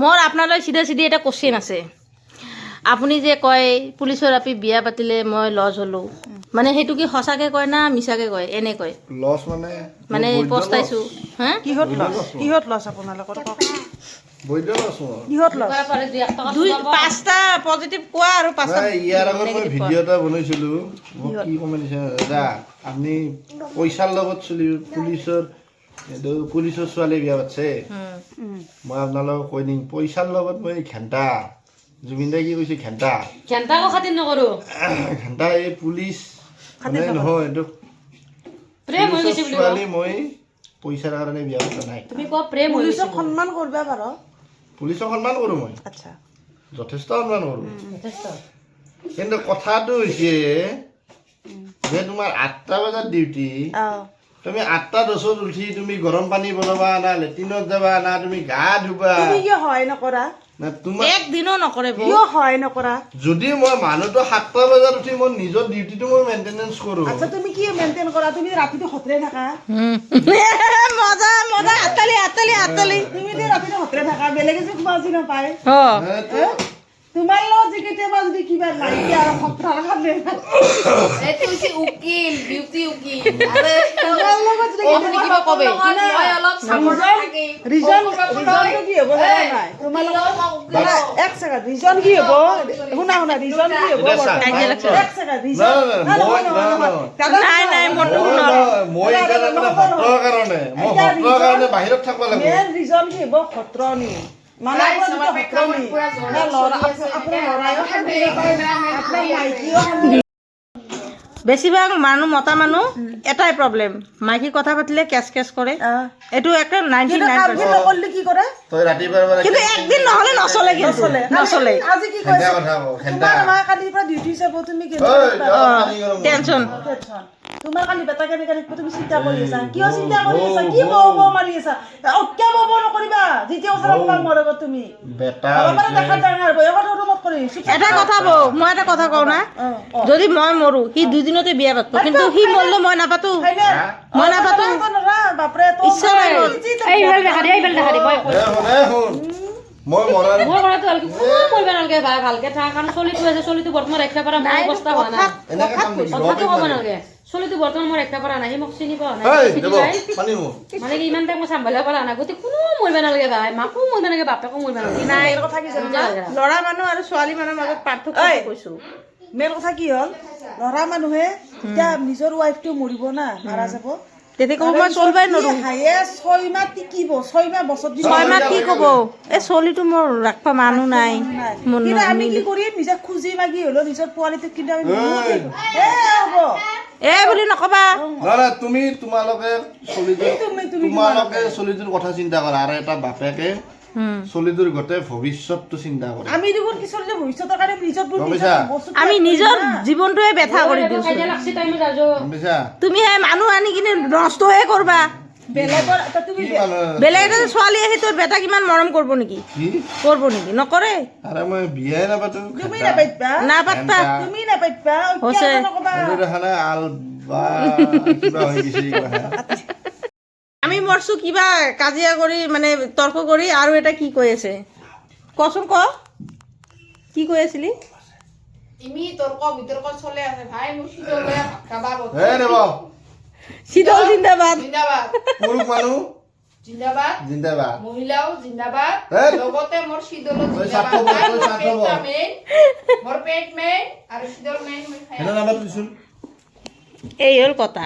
মোৰ আপোনালৈ চিধা চিধি এটা কোশ্চেন আছে। আপুনি যে কয় পুলিচৰ আপি বিয়া পাতিলে মই লজ হ'লোঁ, মানে সেইটো কি সঁচাকে কয় না মিছাকে কয়? এনে কয় লছ মানে পস্তাইছোঁ। হা কিহত লছ আপোনালোকৰ কওক? বৈধ লছ কিহত লছ? দুই পাঁচটা পজিটিভ কোৱা আৰু পাঁচটা ইয়াৰ আগত মই ভিডিঅ' এটা বনাইছিলোঁ। মোক কি কমেণ্ট দিছে দাদা, আপুনি পইচাৰ লগত পুলিচৰ ছোৱালী বিয়া পাতিছে। মই আপোনালোকক কৈ দিম, পইচাৰ লগত মই ঘেণ্টা। জুবিন দাই কি কৈছে? ঘেণ্টা খাতিৰ নকৰোঁ। ঘেণ্টা এই পুলিচ মানে নহয়, এইটো ছোৱালী মই পইচাৰ কাৰণে বিয়া পতা নাই। তুমি কোৱা প্ৰেম পুলিচক সন্মান কৰিবা পাৰ? পুলিচক সন্মান কৰোঁ মই, আচ্ছা, যথেষ্ট সন্মান কৰোঁ। কিন্তু কথাটো হৈছে যে তোমাৰ 8টা বজাত ডিউটি, তুমি 8:10 উঠি তুমি গৰম পানী বনাবা না লেট্ৰিনত যাবা না তুমি গা ধুবা? তুমি কিয় সহায় নকৰা? না তোমাৰ একদিনো নকৰে। কিয় সহায় নকৰা? যদি মই মানুহটো 7টা বজাত উঠি মই নিজৰ ডিউটিটো মই মেইনটেনেঞ্চ কৰোঁ। আচ্ছা, তুমি কি মেইনটেইন কৰা? তুমি ৰাতিটো সতৰে থাকা। মজা মজা আতালি আতালি আতালি। তুমি যে ৰাতিটো সতৰে থাকা, বেলেগে যে তোমাৰ আজি নাপায়। তোমাৰ লগত যে কেতিয়াবা যদি কিবা নাইকিয়া আৰু সপ্তাহৰ কাৰণে এইটো হৈছে উকিল, বিউটি উকিল। তোমাৰ লগত যদি কিবা কবে ৰিজনটো কি হ'ব জানা নাই? তোমাৰ লগত এক ছেকেণ্ড, ৰিজন কি হ'ব? শুনা ৰিজন কি হ'ব? এক ছেকেণ্ড, ৰিজন নাই নাই মনটো শুনক। মই কাৰণে সত্ৰৰ কাৰণে বাহিৰত থাকিব লাগিব। মেইন ৰিজন কি হ'ব? সত্ৰনি বেছিভাগ মানুহ মতা মানুহ এটাই প্ৰব্লেম, মাইকী কথা পাতিলে কেচ কেচ কৰে। এইটো একটা 99% নকৰিলে কি কৰে? তই ৰাতিপুৱা কিন্তু একদিন নহলে নচলে, কিন্তু নচলে। আজি কি কৈছে? তোমাৰ মা কালিৰ পৰা ডিউটি যাব, তুমি টেনচন। তোমাৰ কালি বেটা কেনেকে থাকিব তুমি চিন্তা কৰি আছা? কিয় চিন্তা কৰি আছা? কি বব মাৰি আছা? কিয় বব নকৰিবা? যেতিয়া ওচৰত তোমাক মৰব তুমি বেটা দেখা ডাঙৰ বয়সত ৰুমত কৰি এটা কথা বৌ, মই এটা কথা কওঁ না, যদি মই মৰো সি 2 দিনতে বিয়া পাতব, কিন্তু সি মৰলে মই নাপাতো। মই নাপাতো, বাপৰে ইচ্ছা নাই মোৰ। এইফালে দেখা দি, এইফালে দেখা দি। মই মৰাৰ মোৰ কথাটো হল কি কোনো কইবা নালগে ভাই, ভালকে থাকা কাৰণ চলিটো আছে, চলিটো বৰ্তমান ৰাখিব পৰা মোৰ অৱস্থা হোৱা নাই। কথাটো ক'ব নালগে, চলিটো বৰ্তমান মোৰ ৰাখিব পৰা নাই, সি মোক চিনি পোৱা নাই। মানে কি ইমান টাইম মই চম্ভালিব পৰা নাই। গতিকে কোনো মৰিব নালাগে ভাই, মাকো মৰিব নালাগে, বাপেকো মৰিব নালাগে। নাই, এই কথা কি জানা? ল'ৰা মানুহ আৰু ছোৱালী মানুহৰ মাজত পাৰ্থক্য কৈছো। মেইন কথা কি হ'ল, ল'ৰা মানুহে যেতিয়া নিজৰ ৱাইফটো মৰিব না, মাৰা যাব, তেতিয়া ক'ব মই চলবাই নোৱাৰো। 6 মাহ টিকিব, 6 মাহ বছৰ 6 মাহ কি ক'ব? এই চলিটো মোৰ ৰাখবা মানুহ নাই। কিন্তু আমি কি কৰিম? নিজে খুজি মাগি হ'লেও নিজৰ পোৱালিটোক কিন্তু আমি হ'ব বুলি নকবা। তুমি তোমালোকে চলিটোৰ কথা চিন্তা কৰা, আৰু এটা বাপেকে চলিটোৰ গোটেই ভৱিষ্যতটো চিন্তা কৰে। আমি দেখোন কি চলিটোৰ ভৱিষ্যতৰ কাৰণে আমি নিজৰ জীৱনটোৱে ব্যথা কৰি দিওঁ। তুমি হে মানুহ আনি কিনে নষ্টহে কৰবা। বেলেগ এটা ছোৱালী আহি তোৰ বেটা কিমান মৰম কৰিব নেকি? কৰিব নেকি? নকৰে। আৰে মই বিয়াই নাপাতো। তুমি নাপাতবা, নাপাতবা, তুমি নাপাতবা। আমি মৰছো কিবা কাজিয়া কৰি, মানে তৰ্ক কৰি। আৰু এটা কি কৈ আছে কচোন, ক কি কৈ আছিলি? ইমি তৰ্ক বিতৰ্ক চলে আছে ভাই। মোৰ শীতলে কাবাব শীতল জিন্দাবাদ, জিন্দাবাদ। পুৰুষ মানুহ জিন্দাবাদ, জিন্দাবাদ, মহিলাও জিন্দাবাদ, লগতে মোৰ শীতল জিন্দাবাদ। মোৰ পেট মেইন আৰু শীতল মেইন। এই হ'ল কথা।